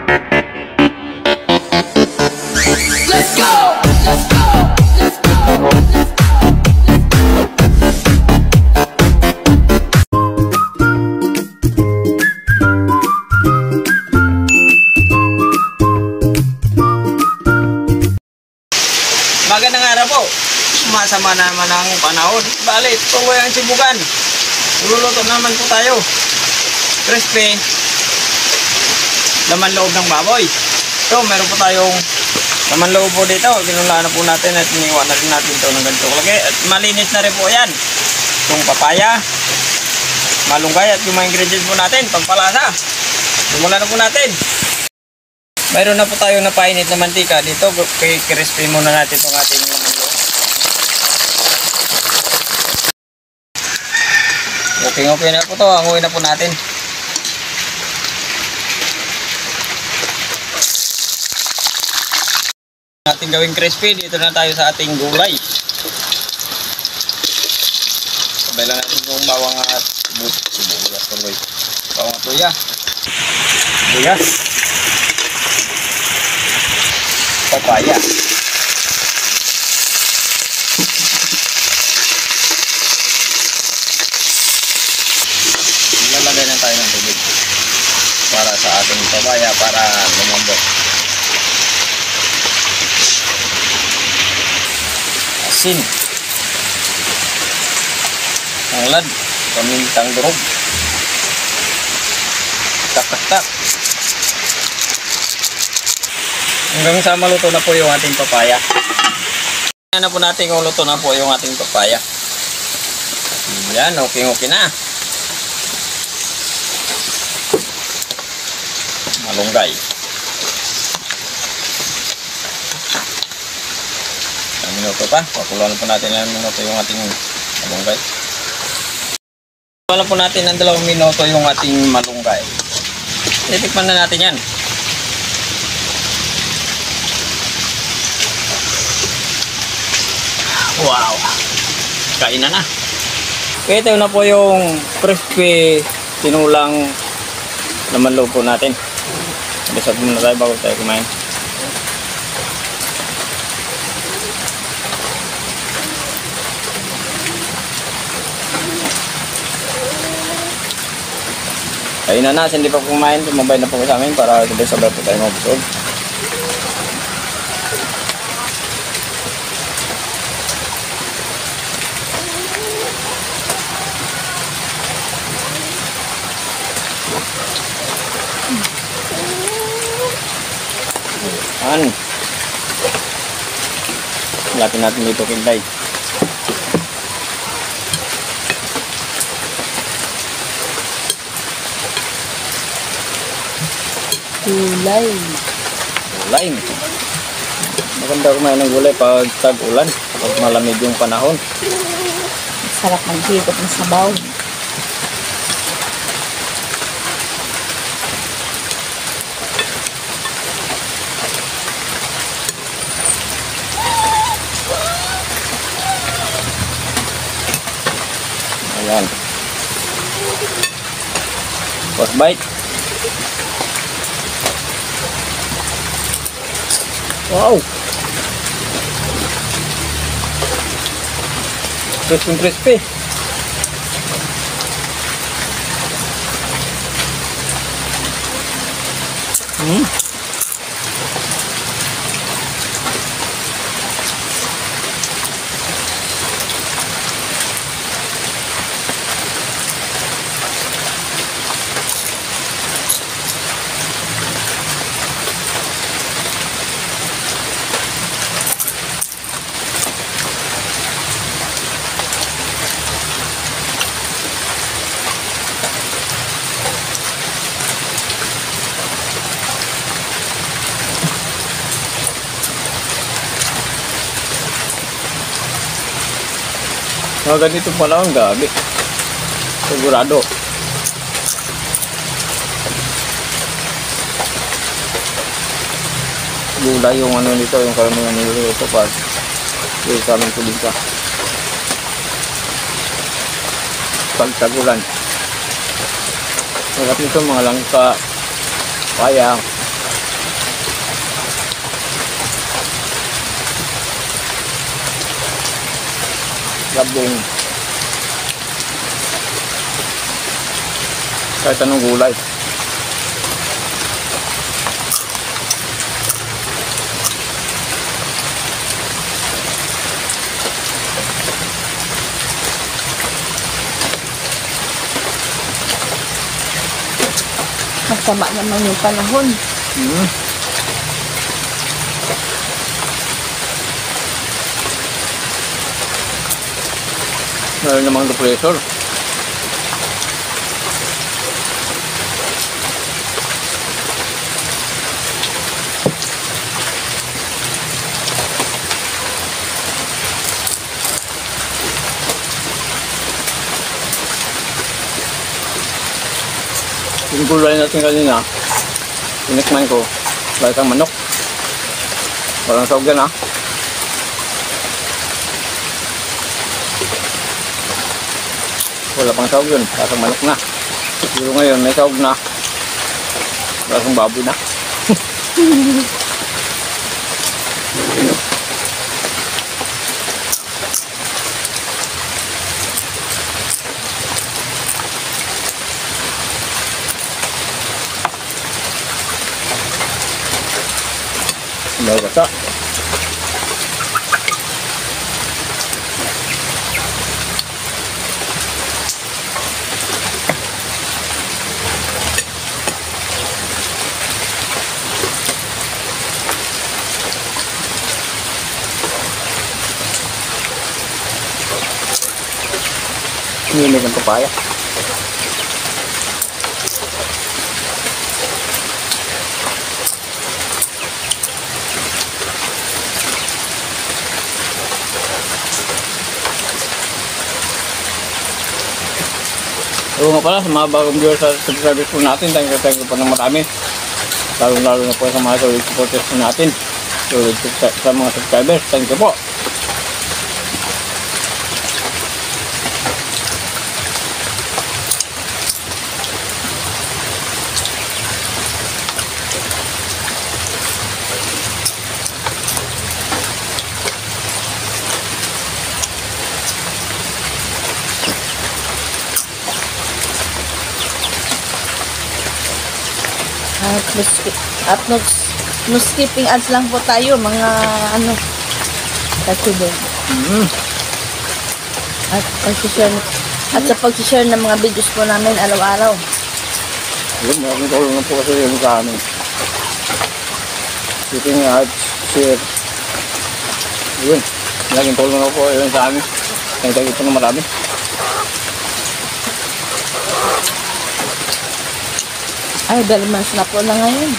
Let's go! Let's go! Let's go! Magandang araw po. Sumasama naman ang panahon. Bali, ito po ang sibugan. Luluto naman po tayo. Crispy. Laman loob ng baboy. So, meron po tayong laman loob po dito. Ginulaan na po natin at iniwan na rin natin ito ng ganito kalaki. At malinis na rin po yan. Itong papaya, malunggay at yung mga ingredients po natin. Pagpalasa. Simulan na po natin. Mayroon na po tayong napainit na mantika dito. Kay crispy muna natin itong ating laman loob. Okay na po ito. Hanguin na po natin. Natin gawing crispy. Dito na tayo sa ating gulay. Sabay lang natin yung bawang at sibuyas. Bawang at luya. Sibuyas. Papaya. Lalagay na tayo ng tubig para sa ating papaya para lumambot. Asin. Tanglad. Pamintang durog. Tak. Hanggang sa maluto na po yung ating papaya. Tingnan na po natin kung luto na po yung ating papaya. Yan, okay na. Malunggay. Ilang minuto pa. Pakuluan po natin ilang minuto yung ating malunggay. Pakuluan po natin ng 2 minuto yung ating malunggay. Titikman na natin yan. Wow! Kain na. Okay, ito na po yung crispy tinulang laman loob po natin. Bisag muna tayo bago tayo kumain. Kain na, hindi pa kumain. Tumabay na po sa amin para sabay po tayo mag-busog. Lapin natin dito kinday. Gulay. Maganda kumain ng gulay pag tag-ulan, pag malamig yung panahon. Sarap maghigop ng sabaw. Ayan. First bite. Wow! Crispy. Mga ganito pala ang gabi. Sigurado. Gulay yung ano nito, yung karamihan niluluto pag yung sa aming probinsya. Pagtagulan. Sarap nito mga langka, paya, Sabong. Kahit anong gulay. Masama naman yung panahon. Meron namang depressor. Yung gulay natin kanina, tinikman ko, lasang manok. Walang sawag yan, ha? Wala pang sawag yun, lasang manok na. Pero ngayon may sawag na, lasang baboy na. May gata. Nginig ang papaya. Oo nga pala, sa mga bagong viewers sa subscribers po natin, thank you po ng marami. Lalo na po sa mga solid supporters po natin. Solid sa mga subscribers, thank you po. At no skipping ads lang po tayo, mga ano, kasi at sa pag-share ng mga videos po namin araw-araw. Yun, maraming tulong na po kasi yun sa amin. Skipping ads, share. Yun, maraming tulong na po yun sa amin. Thank you po ng marami. Ay, dalmans na po na ngayon.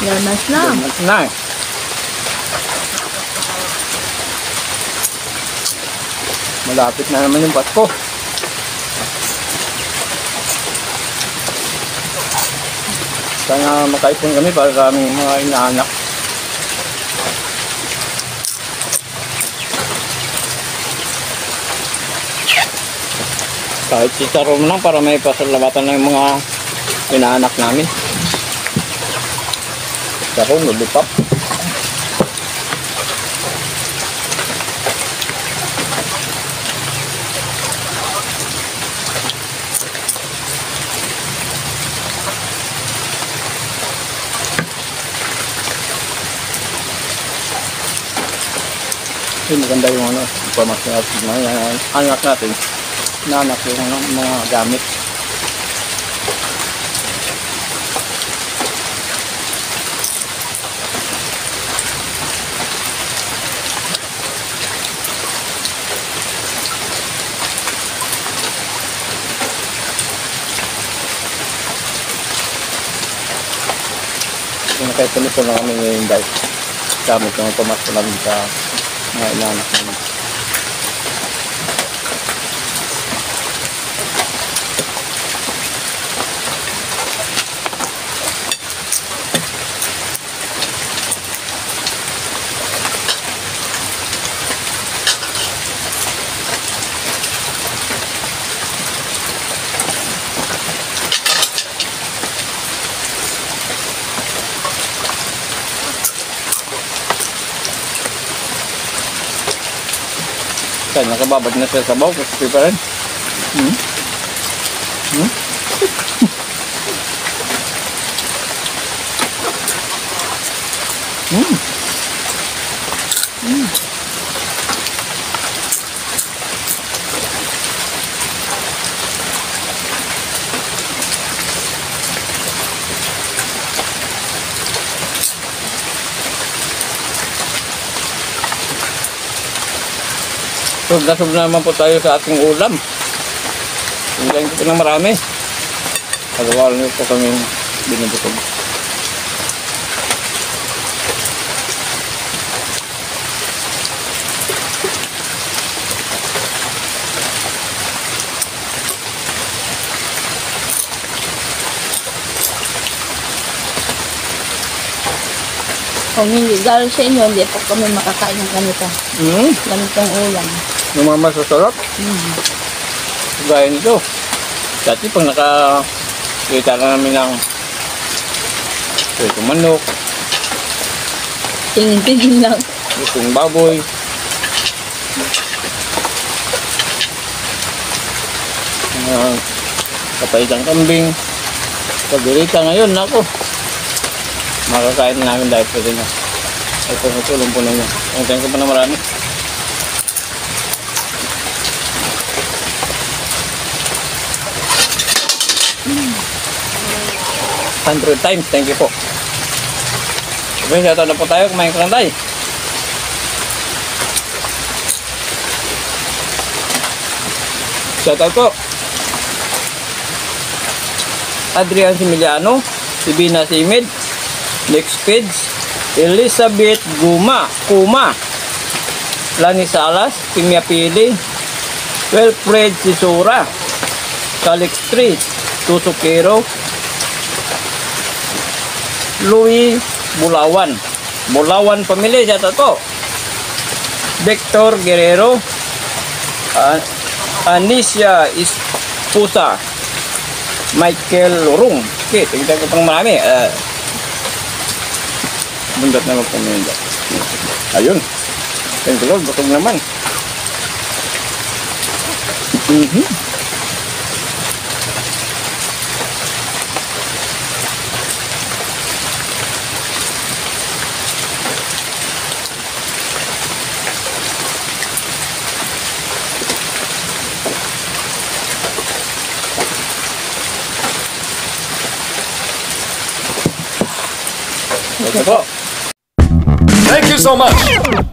Dalmans na. Dalmans na eh. Malapit na naman yung Pasko. Sana makaipon kami para sa aming mga inaanak. Kahit chicharon lang para may pasalabatan ng mga inaanak namin. Chicharon, lollipop. Maganda yung ano, information natin, mga anak natin. Nanak yung mga gamit. Kaya tuloy po lang kami ngayon guys. Gamit yung pumasok namin sa mga inanak namin. Kaya nakababad na siya sa baw, crispy pa rin. Hmm? Hmm? Hmm. Hmm. Sob na naman po tayo sa ating ulam. Hinggain ko po ng marami. Pagawa niyo po kami binubutog. Kung hindi dahil sa inyo, hindi po kami makakain ng ganito. Ganitong ulam. Masasarap. Gaya nito. Dati pag nakakita na namin ng itong manok, Tingin-tingin lang. itong baboy, kapalitang kambing, pagdurita ngayon, ako, makakain na namin dahil pwede na. Ay po, natulong po ninyo. Thank you po na marami. 100 times, thank you po. Okay, shoutout na po tayo, kumain ka lang tayo. Shoutout po. Adrian Similiano, Sibina Simid, Next Page, Elizabeth Kuma, Lani Salas, Kimia Pili, Wilfred Sisura, Calix Street, Tusukero, Louis Bulawan Family, shoutout po. Victor Guerrero, Anisha Ispusa, Michael Lurung. Okay, tingnan ko pang marami. Bundat na magpamilya. Ayun. Thank you Lord, butog naman. Ito po. Thank you so much.